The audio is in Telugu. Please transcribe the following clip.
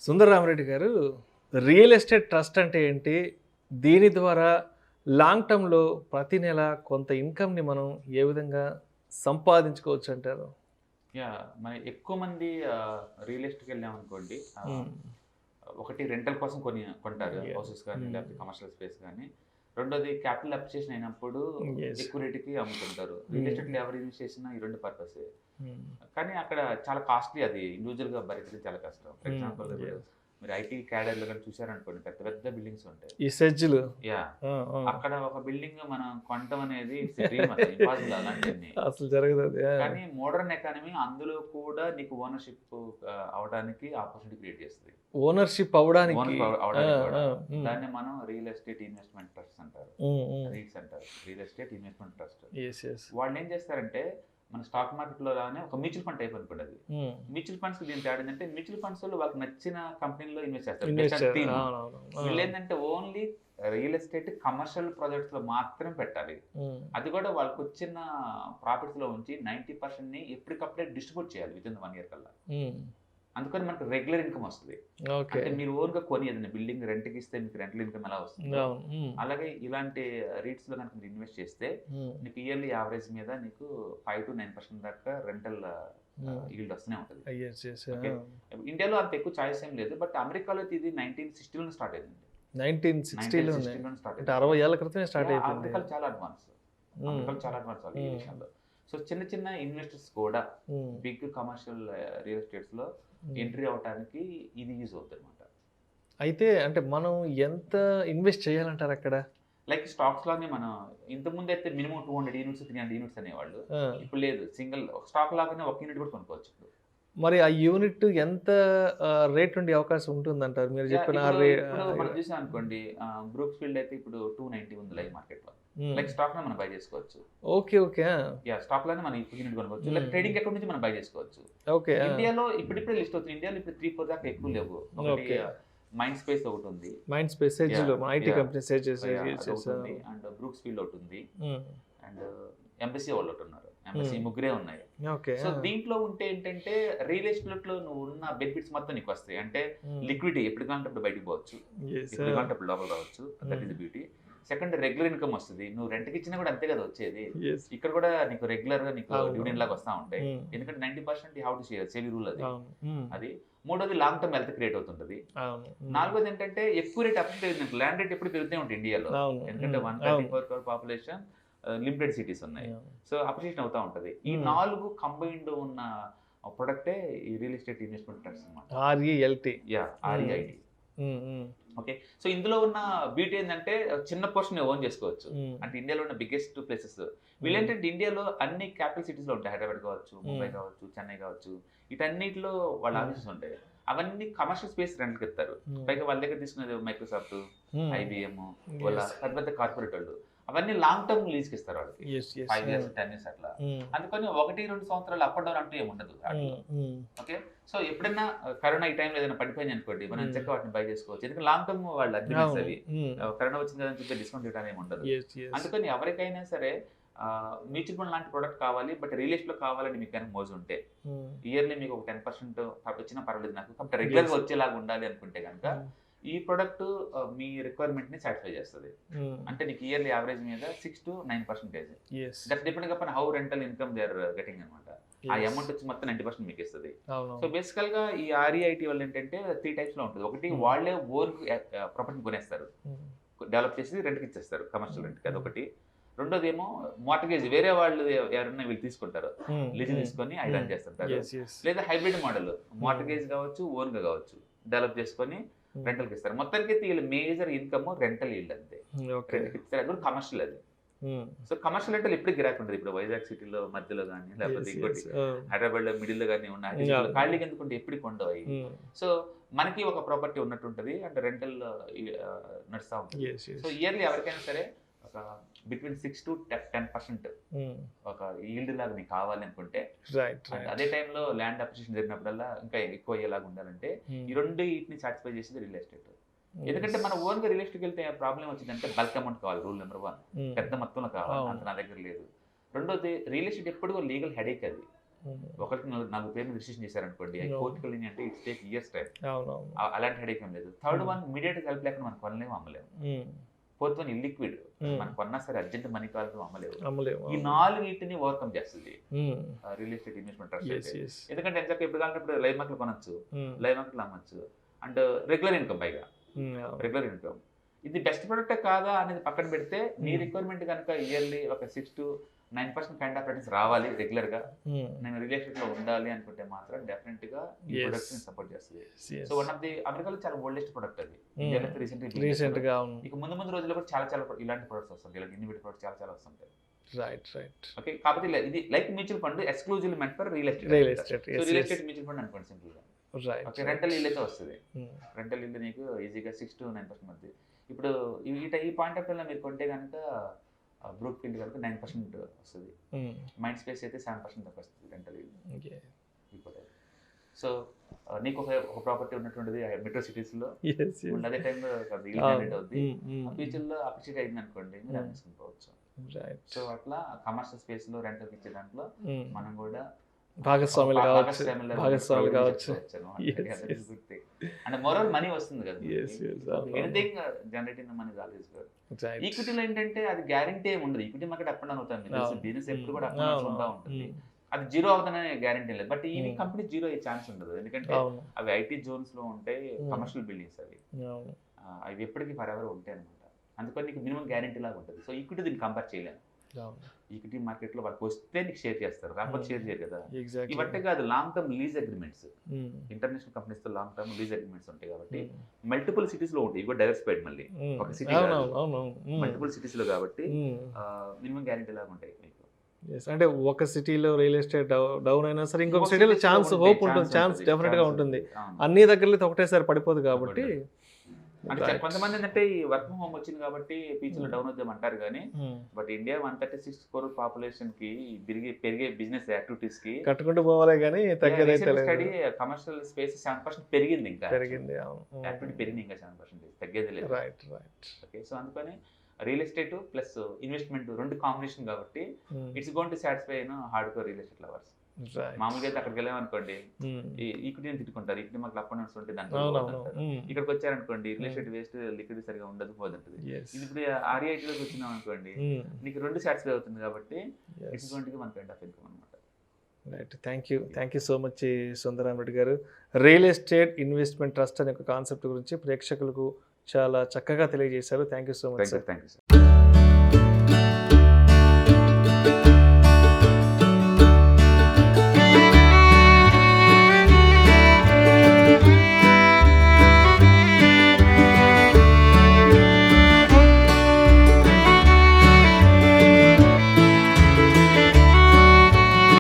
సుందర రామిరెడ్డి గారు, రియల్ ఎస్టేట్ ట్రస్ట్ అంటే ఏంటి? దీని ద్వారా లాంగ్ టర్మ్‌లో ప్రతి నెల కొంత ఇన్‌కమ్‌ని మనం ఏ విధంగా సంపాదించుకోవచ్చు అంటారు? మన ఎక్కువ మంది రియల్ ఎస్టేట్‌కి వెళ్ళామనుకోండి. హ్మ్. ఒకటి రెంటల్ కోసం కొంటారు. యాహ్! హౌసెస్ కానీ, హ్మ్. లేకపోతే కమర్షియల్ స్పేస్ కానీ. రెండోది క్యాపిటల్ అప్రిషియేషన్ అయినప్పుడు యెస్. ఎక్కువ రేట్‌కి అమ్ముతుంటారు. రియల్ హ్మ్. ఎస్టేట్‌లో ఎవరు ఇన్వెస్ట్ చేసినా ఈ 2 పర్పసే. హ్మ్. కానీ అక్కడ చాలా కాస్ట్‌లీ, అది ఇండివిడ్యువల్‌గా భరించడం చాలా కష్టం. ఫర్ హ్మ్. ఎగ్జాంపుల్ ఇప్పుడు యెస్. మీరు ఐటీ క్యాడర్‌లో గాని చూసారనుకోండి, పెద్ద పెద్ద బిల్డింగ్స్ ఉంటాయి. ఈ సెడ్జ్‌లు. యాహ్! ఆ! ఆ! అక్కడ ఒక బిల్డింగ్ మనం కొనటం అనేది ఇట్స్ ఎ డ్రీమ్, అసలు ఇంపాసిబుల్ అలాంటియన్నీ. అసలు జరగదది. ఆ! కానీ మోడర్న్ ఎకానమీ అందులో కూడా నీకు ఓనర్‌షిప్ అవ్వడానికి ఆపర్చునిటీ క్రియేట్ చేస్తది. ఓనర్‌షిప్ అవ్వడానికి. ఓనర్‌షిప్ ఆ! అవ్వడానికి ఆ! కూడా. హ్మ్. దాన్ని మనం రియల్ ఎస్టేట్ ఇన్వెస్ట్‌మెంట్ ట్రస్ట్ అంటారు. హ్మ్. హ్మ్. రీట్స్ అంటారు. Real estate investment trust. Yes. Yes. వాళ్ళేం చేస్తారంటే, మన స్టాక్ మార్కెట్‌లో లాగానే ఒక మ్యూచువల్ ఫండ్ టైప్ అనుకోండి అది. హ్మ్. మ్యూచువల్ ఫండ్స్‌కి దీనికి తేడా ఏంటంటే, మ్యూచువల్ ఫండ్సోళ్ళు వాళ్ళకి నచ్చిన కంపెనీలో ఇన్వెస్ట్ చేస్తారు బేస్డ్ ఆన్ ఇన్వెస్టర్. థీమ్. అవునవును. ఆ! వీళ్ళేంటంటే ఓన్లీ రియల్ ఎస్టేట్ కమర్షియల్ ప్రాజెక్ట్స్‌లో మాత్రమే పెట్టాలి. హ్మ్. అది కూడా వాళ్ళకొచ్చిన ప్రాఫిట్స్‌లో ఉంచి 90%ని ఎప్పటికప్పుడే డిస్ట్రిబ్యూట్ చేయాలి వితిన్ 1 ఇయర్ కల్లా. హ్మ్. అందుకని మనకు రెగ్యులర్ ఇన్‌కమ్ వస్తది. ఓకే. అంటే మీరు ఓన్‌గా కొని ఏదైనా బిల్డింగ్ రెంట్‌కి ఇస్తే మీకు రెంటల్ ఇన్‌కమ్ ఎలా వస్తుందో, అవును. హ్మ్. అలాగే ఇలాంటి రీట్స్‌లో గనుక మీరు ఇన్వెస్ట్ చేస్తే హ్మ్. నీకు ఇయర్లీ యావరేజ్ మీద నీకు 5-9% దాకా రెంటల్ హ్మ్. ఈల్డ్ వస్తూనే ఉంటది. యెస్. యెస్. ఓకే. ఆ! ఇండియాలో అంత ఎక్కువ చాయిస్ ఏం లేదు. బట్ అమెరికాలో అయితే ఇది 1960లోనే స్టార్ట్ అయిందండి. 1960లోనే. 1960లోనే స్టార్ట్ అంటే అయింది. 60 ఏళ్ల క్రితమే స్టార్ట్ అయిపోయింది. అమెరికాలో చాలా అడ్వాన్స్. హ్మ్. అమెరికాలో చాలా అడ్వాన్స్ వాళ్ళు ఈ హ్మ్. విషయంలో. సో, చిన్న చిన్న ఇన్వెస్టర్స్ కూడా హ్మ్. బిగ్ కమర్షియల్ రియల్ ఎస్టేట్స్‌లో హ్మ్. ఎంట్రీ అవ్వటానికి ఇది యూజ్ అవుద్దనమాట. అయితే అంటే మనం ఎంత ఇన్వెస్ట్ చేయాలంటారక్కడ? లైక్ స్టాక్స్‌లోనే మనం ఇంతకుముందైతే మినిమమ్ 200 యూనిట్స్, 300 యూనిట్స్ అనేవాళ్ళు. ఆ! ఇప్పుడు లేదు. సింగిల్ స్టాక్ లాగానే ఒక యూనిట్ కూడా కొనుక్కోవచ్చు ఇప్పుడు. మరి ఆ యూనిట్ ఎంత రేట్ ఉండే అవకాశం ఉంటుందంటారు? మీరు చెప్పిన ఇప్పుడు ఇప్పుడు మనం చూసామనుకోండి, బ్రూక్స్ ఫీల్డ్ అయితే ఇప్పుడు 290 ఉంది లైవ్ మార్కెట్‌లో. హ్మ్. లైక్ స్టాక్‌లో మనం బై చేసుకోవచ్చు. ఓకే. ఓకే. ఆ! స్టాక్‌లోనే మనం ఇప్పుడు యూనిట్ కొనుక్కోవచ్చు. లేకపోతే హ్మ్. ట్రేడింగ్ అకౌంట్ నుంచి మనం బై చేసుకోవచ్చు. ఓకే. ఆ! ఇండియాలో ఇప్పుడిప్పుడే లిస్ట్ అవుతుంది. ఇండియాలో ఇప్పుడు 3, 4 దాకా ఎక్కువ లేవు. ఒకటి ఓకే. మైండ్ స్పేస్ ఒకటుంది. Mind space yeah! ఎడ్జ్‌లో IT yeah! Companies edges edges. ఆ! అదొకటుంది. అండ్ బ్రూక్స్ ఫీల్డ్ ఒకటుంది. హ్మ్. And embassy వాళ్ళొకటున్నారు. ఎంబసీ హ్మ్. ముగ్గురే ఉన్నాయి. ఓకే. సో, ఆ! దీంట్లో ఉంటే ఏంటంటే, రియల్ ఎస్టేట్‌లో నువ్వున్న బెనిఫిట్స్ మొత్తం నీకొస్తాయి. అంటే హ్మ్. లిక్విడిటీ ఎప్పుడు కావాలంటే అప్పుడు బయటికి పోవచ్చు. యెస్. ఎప్పుడు ఆ! కావాలంటే అప్పుడు లోపలికి రావచ్చు. దట్ ఈస్ హ్మ్. The beauty. Second, regular income వస్తది. నువ్వు రెంట్‌కిచ్చినా కూడా అంతే కదా వచ్చేది. యెస్. ఇక్కడ కూడా నీకు రెగ్యులర్‌గా నీకు డివిడెండ్ అవునవును. లాగా వస్తా ఉంటాయి. హ్మ్. ఎందుకంటే 90% you have to share. SEBI rule అది. అవును. హ్మ్. అది. మూడోది లాంగ్ టర్మ్ వెల్త్ క్రియేట్ అవుతుంటది. అవును. హ్మ్. నాలుగోది ఏంటంటే, ఎక్కువ రేట్ అప్‌డేట్ అయిందనుకో, ల్యాండ్ రేట్ ఎప్పుడు పెరుగుతూనే ఉంటాయి ఇండియాలో. అవును. ఎందుకంటే హ్మ్. అవును. 134 క్రోర్ పాపులేషన్, లిమిటెడ్ సిటీస్ ఉన్నాయి. యాహ్! సో, అప్రిషియేషన్ అవుతా ఉంటది. ఈ హ్మ్. 4 కంబైన్డ్ ఉన్న ప్రొడక్టే ఈ రియల్ ఎస్టేట్ ఇన్వెస్ట్‌మెంట్ ట్రస్ట్ అన్నమాట. ఆర్‌ఈఎల్‌టీ. హ్మ్. ఆర్‌ఈఐటీ. హ్మ్. హ్మ్. ఓకే. సో, ఇందులో ఉన్న బ్యూటీ ఏందంటే, చిన్న పోర్షన్ ఓన్ చేసుకోవచ్చు. హ్మ్. అంటే ఇండియాలో ఉన్న బిగ్గెస్ట్ ప్లేసెస్. హ్మ్. వీళ్ళేంటంటే ఇండియాలో అన్ని క్యాపిటల్ సిటీస్‌లో ఉంటాయి. హైదరాబాద్ కావచ్చు, ముంబై హ్మ్. కావచ్చు, చెన్నై కావచ్చు. వీటన్నిటిలో వాళ్ళ హ్మ్. ఆఫీసెస్ ఉంటాయి. అవన్నీ కమర్షియల్ స్పేస్ రెంట్‌కి ఇస్తారు. హ్మ్. పైగా వాళ్ళ దగ్గర తీసుకునేది మైక్రోసాఫ్ట్, హ్మ్. IBM, Ola, yes. పెద్ద పెద్ద కార్పొరేటోళ్ళు. అవన్నీ లాంగ్ టర్మ్ లీజ్‌కి ఇస్తారు వాళ్ళకి. యెస్. యెస్. 5 హ్మ్. ఇయర్స్, 10 ఇయర్స్ అట్లా. హ్మ్. అందుకని 1, 2 సంవత్సరాలు అప్ అండ్ డౌన్ అంటూ ఏమి ఉండదు హ్మ్. ఆటిల్లో. హ్మ్. ఓకే. సో, ఎప్పుడైనా కరోనా ఈ టైంలో ఏదైనా పడిపోయిందనుకోండి, మనం హ్మ్. ఎంచక్కా వాటిని బై చేసుకోవచ్చు. ఎందుకంటే లాంగ్ టర్మ్ వాళ్ళ అగ్రీమెంట్స్ అవును. అవి. హ్మ్. కరోనా వచ్చింది కదా అని చెప్పి డిస్కౌంట్ ఇవ్వడం ఏమి ఉండదు. యెస్. యెస్. అందుకని ఎవరికైనా సరే మ్యూచువల్ ఫండ్ లాంటి ప్రొడక్ట్ కావాలి. బట్ రియల్ ఎస్టేట్‌లో కావాలని మీకు గనుక మోజుంటే, హ్మ్. ఇయర్‌లీ మీకు ఒక 10% వచ్చినా పర్వాలేదు నాకు. కాకపోతే రెగ్యులర్‌గా యెస్. వచ్చేలాగా ఉండాలి అనుకుంటే గనక, హ్మ్. ఈ ప్రొడక్ట్ మీ రిక్వైర్మెంట్‌ని సాటిస్ఫై చేస్తది. హ్మ్. అంటే నీకు ఇయర్‌లీ యావరేజ్ మీద 6-9%. Yes. That's depending upon how rental income they are getting అనమాట. ఆ యెస్. అమౌంట్ వచ్చి మొత్తం 90% మీకిస్తది. సో, అవునవును. బేసికల్‌గా ఈ ఆర్‌ఈఐటీ వాళ్ళేంటంటే 3 టైప్స్‌లో ఉంటది. ఒకటి, హ్మ్. వాళ్ళే ప్రాపర్టీని కొనేస్తారు. హ్మ్. డెవలప్ చేసి రెంట్‌కి ఇచ్చేస్తారు. కమర్షియల్ హ్మ్. రెంట్‌కి హ్మ్. అదొకటి. రెండోదేమో మార్ట్‌గేజ్, వేరే వాళ్ళు ఎవరైనా వీళ్ళు తీసుకుంటారు. హ్మ్. లీజ్‌కి హ్మ్. తీసుకొని అయి హ్మ్. రన్ చేస్తుంటారు. యెస్. యెస్. లేదా హైబ్రిడ్ మోడల్, హ్మ్. మార్ట్‌గేజ్ కావచ్చు, ఓన్‌గా కావచ్చు. డెవలప్ చేసుకొని హ్మ్. రెంటల్‌కి ఇస్తారు. మొత్తానికైతే వీళ్ళ మేజర్ ఇన్‌కమ్ రెంటల్ ఈల్డ్ అంతే. హ్మ్. ఓకే. రెంట్‌కి ఇస్తారు. అది కూడా కమర్షియల్ అది. హ్మ్. సో, కమర్షియల్ రెంటల్ ఎప్పుడు గిరాకీ ఉంటది. ఇప్పుడు వైజాగ్ సిటీలో మధ్యలో గాని, లేకపోతే యెస్. ఇంకోటి యెస్. ఆ! హైదరాబాద్‌లో మిడిల్‌లో గాని ఉన్న ఐటీ సిటీలో అవును. ఖాళీగా ఎందుకుంటాయి, ఎప్పటికి ఉండవయి. హ్మ్. సో, మనకి ఒక ప్రాపర్టీ ఉన్నట్టుంటది. అంటే రెంటల్ నడుస్తా ఉంటది. యెస్. So, yes. ఇయర్‌లీ ఎవరికైనా సరే ఒక బిట్వీన్ 6-10% హ్మ్. ఒక ఈల్డ్ లాగా నీకు కావాలి అనుకుంటే, రైట్. And right. అదే టైంలో ల్యాండ్ అప్రిషియేషన్ జరిగినప్పుడల్లా ఇంకా ఎక్కువ అయ్యేలాగా ఉండాలంటే, హ్మ్. ఈ రెండిటిని సాటిస్ఫై చేసేది రియల్ ఎస్టేట్. ఎందుకంటే యెస్. మన ఓన్‌గా రియల్ ఎస్టేట్‌కి వెళ్తే ప్రాబ్లమ్ వచ్చిందంటే, బల్క్ అమౌంట్ కావాలి రూల్ నంబర్ 1. హ్మ్. పెద్ద మొత్తంలో కావాలి. అవును. అంత నా దగ్గర లేదు. రెండోది, రియల్ ఎస్టేట్ ఎప్పుడూ లీగల్ హెడేక్ అది. ఒకరికి 4 పేర్లు రిజిస్ట్రేషన్ చేశారనుకోండి, అవి కోర్టుకు వెళ్ళినాయి అంటే ఇట్స్ టేక్ ఇయర్స్ టైం. అవునవును. అలాంటి హెడేక్ ఏం లేదు. థర్డ్ వన్ ఇమీడియట్ హెల్ప్ లేకుండా మనం కొనలేము, అమ్మలేము. ఫోర్త్ వన్ ఇల్లిక్విడ్, మనం కొన్నా సరే అర్జెంట్ మనీ కావాలంటే అమ్మలేము. ఈ 4 ఓవర్కమ్ చేస్తుంది రియల్ ఎస్టేట్ ఇన్వెస్ట్మెంట్ ట్రస్ట్. ఎందుకంటే ఎంత ఎప్పుడు కావాలంటే ఇప్పుడు లైవ్ మార్కెట్ కొనొచ్చు, లైవ్ మార్కెట్ అమ్మచ్చు, అండ్ రెగ్యులర్ ఇన్కమ్, పైగా రెగ్యులర్ ఇన్కమ్. ఇది బెస్ట్ ప్రొడక్ట్ కాదా అనేది పక్కన పెడితే, నీ రిక్వైర్మెంట్ కనుక ఇయర్లీ ఒక 6 to 9% కైండ్ ఆఫ్ రిటర్న్స్ రావాలి రెగ్యులర్ గా, నేను రియల్ ఎస్టేట్ లో ఉండాలి అనుకుంటే మాత్రం డెఫినెట్ గా ఈ ప్రొడక్ట్ సపోర్ట్ చేస్తుంది. సో వన్ ఆఫ్ ది అమెరికాలో చాలా ఓల్డెస్ట్ ప్రొడక్ట్ అది, రీసెంట్ గా. ఇక ముందు రోజుల్లో కూడా చాలా ఇలాంటి ప్రొడక్ట్స్ వస్తుంటాయి, ఇలాంటి ఇన్నోవేటివ్ ప్రొడక్ట్స్ చాలా వస్తుంటాయి. రైట్. ఓకే, కాకపోతే ఇది like mutual fund exclusive meant for real estate. Real estate mutual fund అనుకోండి సింపుల్ గా. ఓకే, రెంటల్ ఇల్లు అయితే వస్తుంది. రెంటల్ ఇల్లు నీకు ఈజీగా 6 to 9% మధ్య. ఇప్పుడు ఈ పాయింట్ ఆఫ్ టైంలో మీరు కొంటే కనుక బ్రూక్ ఫీల్డ్ కనుక 9% వస్తుంది, మైండ్ స్పేస్ అయితే 7% దాకా వస్తుంది రెంటల్ ఇల్లు. సో నీకు ఒక ప్రాపర్టీ ఉన్నటువంటిది మెట్రో సిటీస్ లో, అదే టైంలో జనరేట్ అవుద్ది, ఫ్యూచర్ లో అప్రిషియేట్ అయింది అనుకోండి, మీరు అమ్మేసుకోవచ్చు. సో అట్లా కమర్షియల్ స్పేస్ లో రెంటల్ ఇచ్చే దాంట్లో మనం కూడా భాగస్వాములు కావచ్చు. అండ్ మోరల్ మనీ వస్తుంది కదా, anything generating money is always good. ఈక్విటీలో ఏంటంటే అది గ్యారంటీ ఏమి ఉండదు, equity market up and down అవుతుంది, బిజినెస్ ఎప్పుడు కూడా అప్ అండ్ డౌన్ అవుతూ ఉంటుంది, అది జీరో అవుతుందనే గ్యారంటీ లేదు. బట్ ఈ కంపెనీ జీరో అయ్యే ఛాన్స్ ఉండదు, ఎందుకంటే అవి ఐటీ జోన్స్ లో ఉంటాయి, కమర్షియల్ బిల్డింగ్స్ అవి ఎప్పటికీ ఫర్ ఎవర్ ఉంటాయి అనమాట. అందుకని నీకు మినిమం గ్యారంటీ లాగా ఉంటుంది. సో ఈక్విటీ దీన్ని కంపేర్ చేయలేము. ఈక్విటీ మార్కెట్ లో వాళ్ళకి వస్తే నీకు షేర్ చేస్తారు, రాకపోతే షేర్ చేయరు కదా. ఇవట్టే కాదు, long term lease agreements, international companies తో లాంగ్ టర్మ్ లీజ్ అగ్రిమెంట్స్ ఉంటాయి కాబట్టి మల్టిపుల్ సిటీస్ లో ఉంటాయి. ఇవి డైవర్సిఫైడ్, మళ్ళీ ఒక సిటీ మల్టిపుల్ సిటీస్ లో కాబట్టి మినిమం గ్యారంటీ లాగా ఉంటాయి. అంటే ఒక సిటీలో రియల్ ఎస్టేట్ డౌన్ అయినా సరే ఇంకొక సిటీలో ఛాన్స్, హోప్ ఉంటుంది, ఛాన్స్ డెఫినెట్ గా ఉంటుంది. అన్ని దగ్గరలో ఒకటేసారి పడిపోదు కాబట్టి. అంటే కొంతమంది ఏంటంటే ఈ వర్క్ ఫ్రమ్ హోమ్ వచ్చింది కాబట్టి ఫ్యూచర్ లో డౌన్ అవుతాం అంటారు, కానీ బట్ ఇండియా 136 crore పాపులేషన్ కి పెరిగే బిజినెస్ యాక్టివిటీస్ కి కట్టుకుంటూ పోవాలి, కానీ తగ్గేదైతే స్టడీ కమర్షియల్ స్పేస్ 7% పెరిగింది, ఇంకా పెరిగింది, యాక్టివిటీ పెరిగింది, ఇంకా 7% తగ్గేది లేదు. రైట్. ఓకే, సో అందుకని రియల్ ఎస్టేట్ ప్లస్ ఇన్వెస్ట్మెంట్ రెండు కాంబినేషన్ కాబట్టి it's going to satisfy hard core real estate lovers. మామూలుగా అయితే అక్కడికి వెళ్ళామనుకోండి ఈక్విటీ తిట్టుకుంటారు, ఈక్విటీ మాకు అప్ అండ్ డౌన్స్ ఉంటే దాంట్లో ఇక్కడికి వచ్చారనుకోండి రియల్ ఎస్టేట్ వేస్ట్, లిక్విడిటీ సరిగా ఉండదు, పోతుంటుంది. ఇది ఇప్పుడు REITలోకి వచ్చినాం అనుకోండి, నీకు రెండు సాటిస్ఫై అవుతుంది కాబట్టి it's going to be one kind of income అనమాట. Right. Thank you so much Sundaram Reddy garu. Real estate investment trust అనే ఒక కాన్సెప్ట్ గురించి ప్రేక్షకులకు చాలా చక్కగా తెలియజేశారు. Thank you so much. Thank you sir.